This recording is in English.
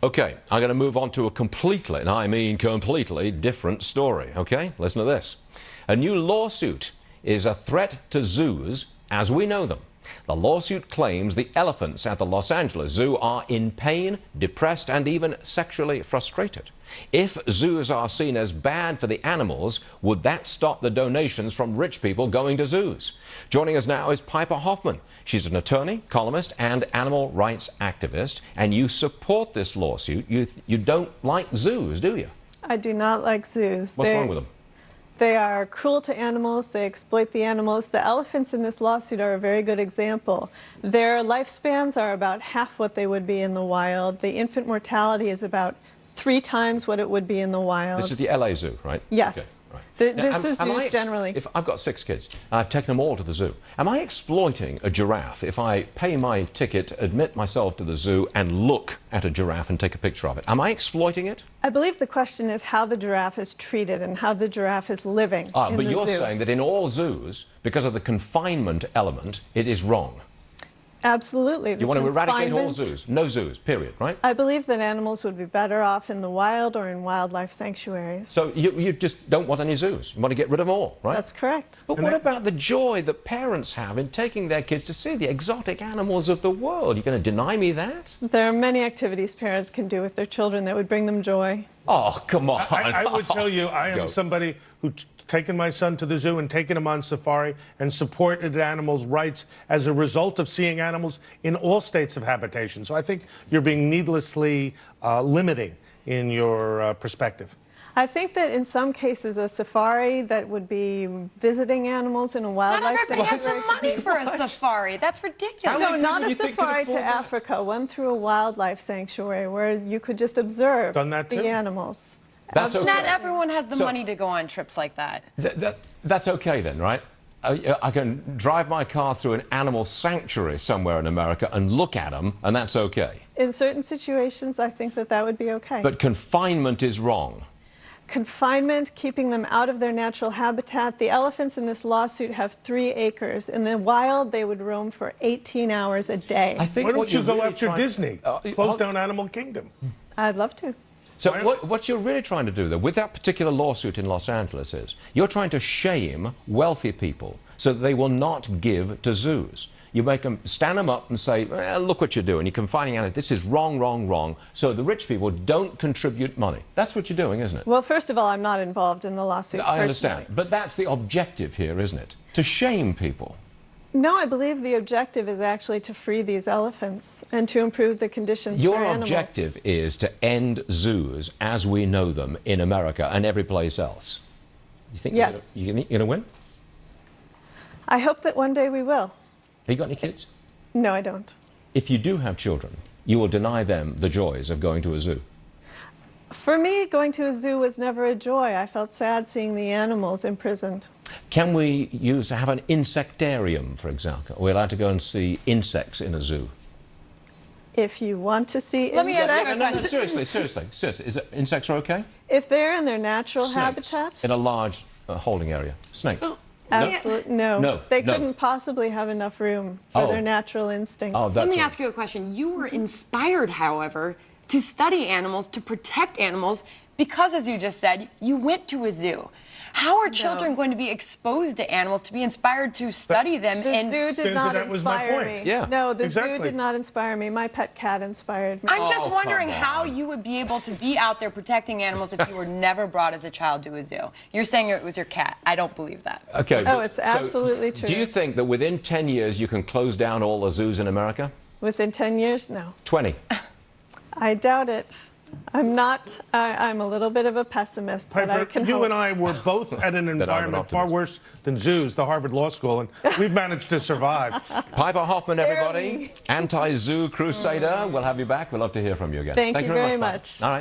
Okay, I'm going to move on to a completely, and I mean completely, different story, okay? Listen to this. A new lawsuit is a threat to zoos as we know them. The lawsuit claims the elephants at the Los Angeles Zoo are in pain, depressed, and even sexually frustrated. If zoos are seen as bad for the animals, would that stop the donations from rich people going to zoos? Joining us now is Piper Hoffman. She's an attorney, columnist, and animal rights activist, and you support this lawsuit. You don't like zoos, do you? I do not like zoos. What's wrong with them? They are cruel to animals. They exploit the animals. The elephants in this lawsuit are a very good example. Their lifespans are about half what they would be in the wild. The infant mortality is about 3 times what it would be in the wild. This is the LA Zoo, right? Yes. Okay, right. This is zoos generally. If I've got 6 kids and I've taken them all to the zoo, am I exploiting a giraffe if I pay my ticket, admit myself to the zoo, and look at a giraffe and take a picture of it? Am I exploiting it? I believe the question is how the giraffe is treated and how the giraffe is living in the zoo. But you're saying that in all zoos, because of the confinement element, it is wrong. Absolutely. You want to eradicate all zoos? No zoos, period, right? I believe that animals would be better off in the wild or in wildlife sanctuaries. So you just don't want any zoos. You want to get rid of them all, right? That's correct. But what about the joy that parents have in taking their kids to see the exotic animals of the world? You're going to deny me that? There are many activities parents can do with their children that would bring them joy. Oh, come on. I would tell you, I am somebody who's taken my son to the zoo and taken him on safari and supported animals' rights as a result of seeing animals in all states of habitation. So I think you're being needlessly limiting in your perspective. I think that in some cases a safari that would be visiting animals in a wildlife sanctuary. Not everybody has the money for a safari. That's ridiculous. No, not a safari to Africa. One through a wildlife sanctuary where you could just observe the animals. That's okay. Not everyone has the money to go on trips like that. That's okay then, right? I can drive my car through an animal sanctuary somewhere in America and look at them, and that's okay. In certain situations, I think that that would be okay. But confinement is wrong. Confinement, keeping them out of their natural habitat. The elephants in this lawsuit have 3 acres. In the wild, they would roam for 18 hours a day. I think Why don't you go after Disney? Close down Animal Kingdom. I'd love to. So what you're really trying to do, though, with that particular lawsuit in Los Angeles is you're trying to shame wealthy people so that they will not give to zoos. You make them stand them up and say, well, look what you're doing. You're confining animals. This is wrong, wrong, wrong. So the rich people don't contribute money. That's what you're doing, isn't it? Well, first of all, I'm not involved in the lawsuit I understand. But that's the objective here, isn't it? To shame people. No, I believe the objective is actually to free these elephants and to improve the conditions for animals. Your objective is to end zoos as we know them in America and every place else. You think yes. you're going to win? I hope that one day we will. Have you got any kids? No, I don't. If you do have children, you will deny them the joys of going to a zoo. For me, going to a zoo was never a joy. I felt sad seeing the animals imprisoned. Can we have an insectarium, for example? Are we allowed to go and see insects in a zoo? If you want to see Let me ask you a No, question. seriously. Insects are okay? If they're in their natural Snakes, habitat? in a large holding area. Snakes? Absolutely no. No. They couldn't possibly have enough room for their natural instincts. Oh, Let me ask you a question. You were inspired, however, to study animals, to protect animals, because, as you just said, you went to a zoo. How are children going to be exposed to animals, to be inspired to study them? The zoo did not inspire me. Yeah. No, the zoo did not inspire me. My pet cat inspired me. I'm just wondering how you would be able to be out there protecting animals if you were never brought as a child to a zoo. You're saying it was your cat. I don't believe that. Okay. Oh, it's absolutely true. Do you think that within 10 years you can close down all the zoos in America? Within 10 years? No. 20? I doubt it. I'm not. I'm a little bit of a pessimist, but I can you hope. and I were both at an environment far worse than zoos, the Harvard Law School, and we've managed to survive. Piper Hoffman, everybody. Anti-zoo crusader. We'll have you back. We'd love to hear from you again. Thank you very much. All right.